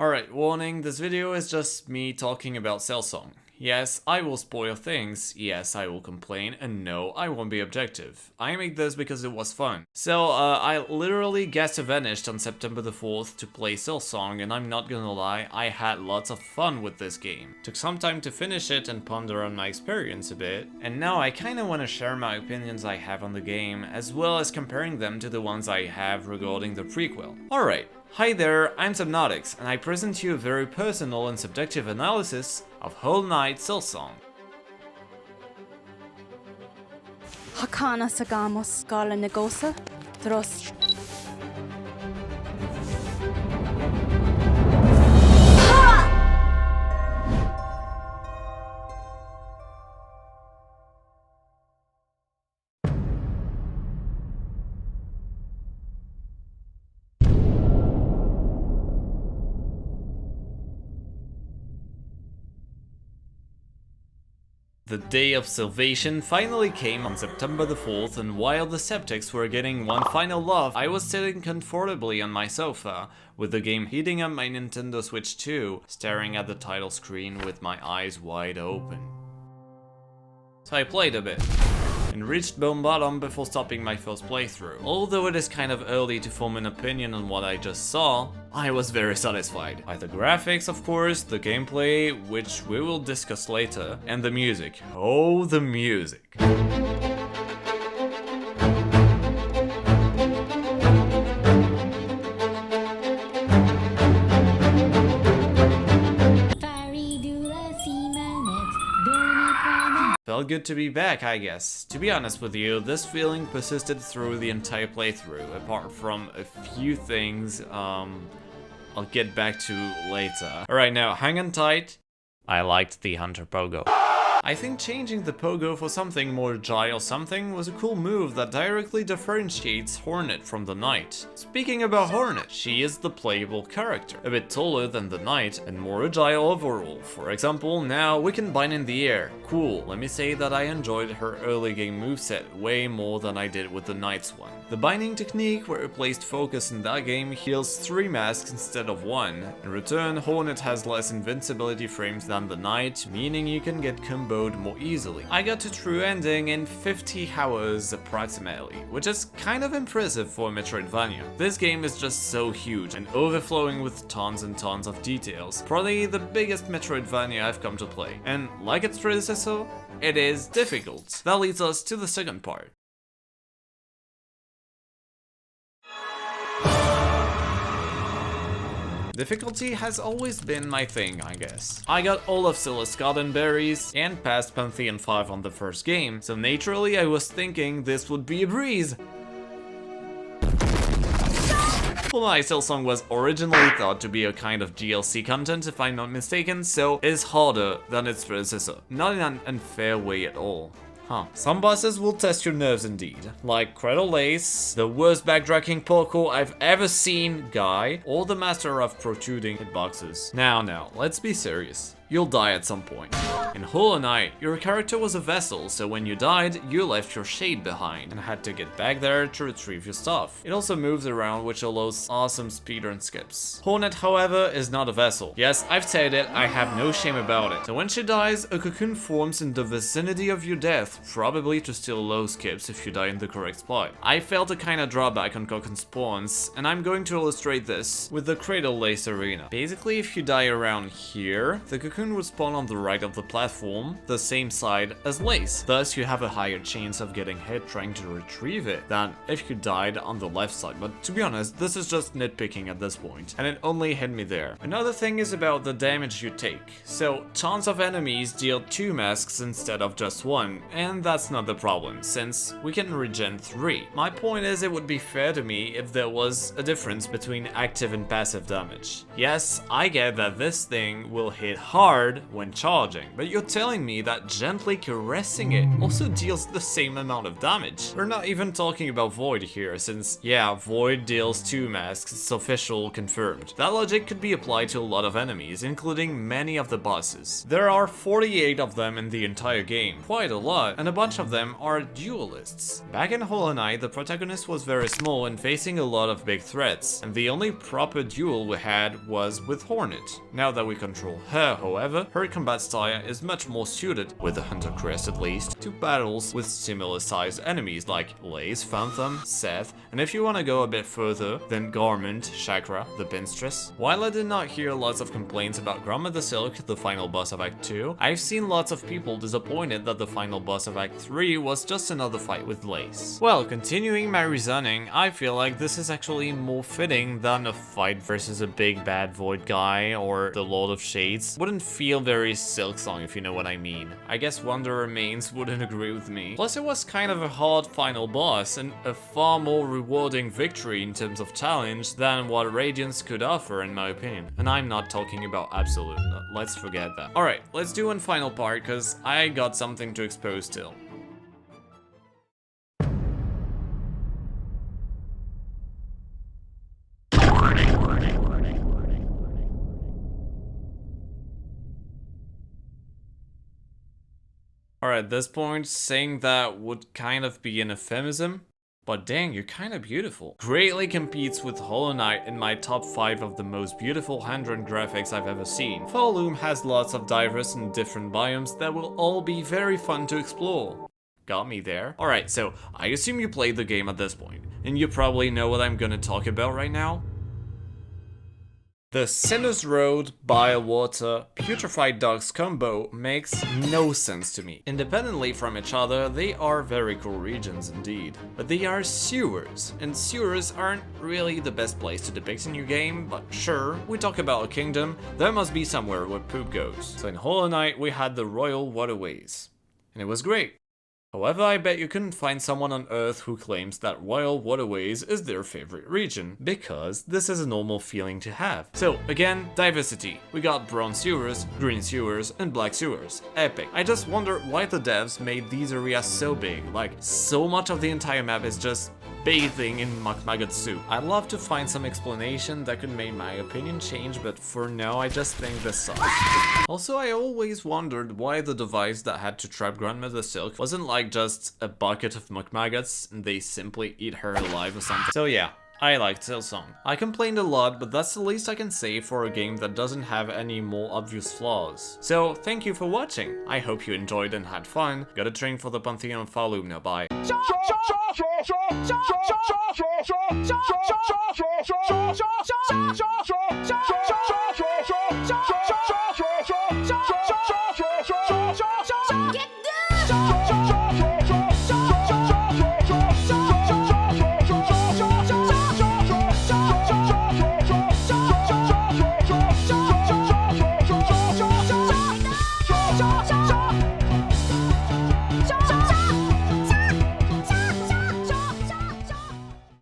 Alright, warning, this video is just me talking about Silksong. Yes, I will spoil things, yes, I will complain, and no, I won't be objective. I made this because it was fun. So, I literally guest vanished on September the 4th to play Silksong, and I'm not gonna lie, I had lots of fun with this game. Took some time to finish it and ponder on my experience a bit, and now I kinda wanna share my opinions I have on the game, as well as comparing them to the ones I have regarding the prequel. Alright. Hi there, I'm Subnautics, and I present to you a very personal and subjective analysis of Hollow Knight Silksong. Hakana sagamos scala negosa, dros. The day of salvation finally came on September the 4th, and while the Septics were getting one final love, I was sitting comfortably on my sofa, with the game heating up my Nintendo Switch 2, staring at the title screen with my eyes wide open. So I played a bit, and reached bone bottom before stopping my first playthrough. Although it is kind of early to form an opinion on what I just saw, I was very satisfied. By the graphics, of course, the gameplay, which we will discuss later, and the music. Oh, the music. Felt good to be back, I guess. To be honest with you, this feeling persisted through the entire playthrough, apart from a few things I'll get back to later. Alright, now hang on tight. I liked the Hunter Pogo. I think changing the pogo for something more agile something was a cool move that directly differentiates Hornet from the Knight. Speaking about Hornet, she is the playable character, a bit taller than the Knight and more agile overall. For example, now we can bind in the air. Cool, let me say that I enjoyed her early game moveset way more than I did with the Knight's one. The binding technique where it placed focus in that game heals 3 masks instead of 1. In return, Hornet has less invincibility frames than the Knight, meaning you can get comboed more easily. I got to true ending in 50 hours approximately, which is kind of impressive for a Metroidvania. This game is just so huge and overflowing with tons and tons of details. Probably the biggest Metroidvania I've come to play. And like its predecessor, it is difficult. That leads us to the second part. Difficulty has always been my thing, I guess. I got all of Scylla's Garden Berries and passed Pantheon 5 on the first game, so naturally I was thinking this would be a breeze. Hollow Knight Silksong was originally thought to be a kind of DLC content, if I'm not mistaken, so is harder than its predecessor. Not in an unfair way at all. Some bosses will test your nerves indeed, like Cradle Lace, the worst backtracking parkour I've ever seen guy, or the master of protruding hitboxes. Now, let's be serious. You'll die at some point. In Hollow Knight, your character was a vessel, so when you died, you left your shade behind and had to get back there to retrieve your stuff. It also moves around, which allows awesome speedrun skips. Hornet, however, is not a vessel. Yes, I've said it, I have no shame about it. So when she dies, a cocoon forms in the vicinity of your death, probably to steal low skips if you die in the correct spot. I felt a kinda drawback on cocoon spawns, and I'm going to illustrate this with the Cradle Lace arena. Basically, if you die around here, the cocoon would spawn on the right of the platform, the same side as Lace. Thus, you have a higher chance of getting hit trying to retrieve it than if you died on the left side. But to be honest, this is just nitpicking at this point, and it only hit me there. Another thing is about the damage you take. So, tons of enemies deal 2 masks instead of just 1, and that's not the problem, since we can regen 3. My point is, it would be fair to me if there was a difference between active and passive damage. Yes, I get that this thing will hit hard, hard when charging, but you're telling me that gently caressing it also deals the same amount of damage. We're not even talking about Void here, since yeah, Void deals 2 masks, it's official, confirmed. That logic could be applied to a lot of enemies, including many of the bosses. There are 48 of them in the entire game, quite a lot, and a bunch of them are duelists. Back in Hollow Knight, the protagonist was very small and facing a lot of big threats, and the only proper duel we had was with Hornet. Now that we control her, however, her combat style is much more suited, with the Hunter Crest at least, to battles with similar sized enemies like Lace, Phantom, Seth, and if you want to go a bit further, then Garment, Chakra, the Pinstress. While I did not hear lots of complaints about Grandmother Silk, the final boss of Act 2, I've seen lots of people disappointed that the final boss of Act 3 was just another fight with Lace. Well, continuing my reasoning, I feel like this is actually more fitting than a fight versus a big bad Void guy or the Lord of Shades. Wouldn't feel very Silksong, if you know what I mean. I guess Wonder Remains wouldn't agree with me. Plus it was kind of a hard final boss and a far more rewarding victory in terms of challenge than what Radiance could offer in my opinion. And I'm not talking about Absolute, let's forget that. Alright, let's do one final part cause I got something to expose still. Alright, at this point, saying that would kind of be an euphemism, but dang, you're kinda beautiful. Greatly competes with Hollow Knight in my top 5 of the most beautiful hand-drawn graphics I've ever seen. Falloom has lots of diverse and different biomes that will all be very fun to explore. Got me there. Alright, so I assume you played the game at this point, and you probably know what I'm gonna talk about right now. The Sinner's Road, Biowater, Putrefied Dogs combo makes no sense to me. Independently from each other, they are very cool regions indeed. But they are sewers, and sewers aren't really the best place to depict a new game, but sure, we talk about a kingdom, there must be somewhere where poop goes. So in Hollow Knight, we had the Royal Waterways, and it was great. However, I bet you couldn't find someone on Earth who claims that Royal Waterways is their favorite region, because this is a normal feeling to have. So, again, diversity. We got brown sewers, green sewers, and black sewers. Epic. I just wonder why the devs made these areas so big, like, so much of the entire map is just bathing in maggot soup. I'd love to find some explanation that could make my opinion change, but for now I just think this sucks. Also, I always wondered why the device that had to trap Grandmother Silk wasn't like just a bucket of maggots and they simply eat her alive or something. So yeah, I liked Silksong. I complained a lot, but that's the least I can say for a game that doesn't have any more obvious flaws. So thank you for watching. I hope you enjoyed and had fun. Gotta train for the Pantheon Falloom now, bye.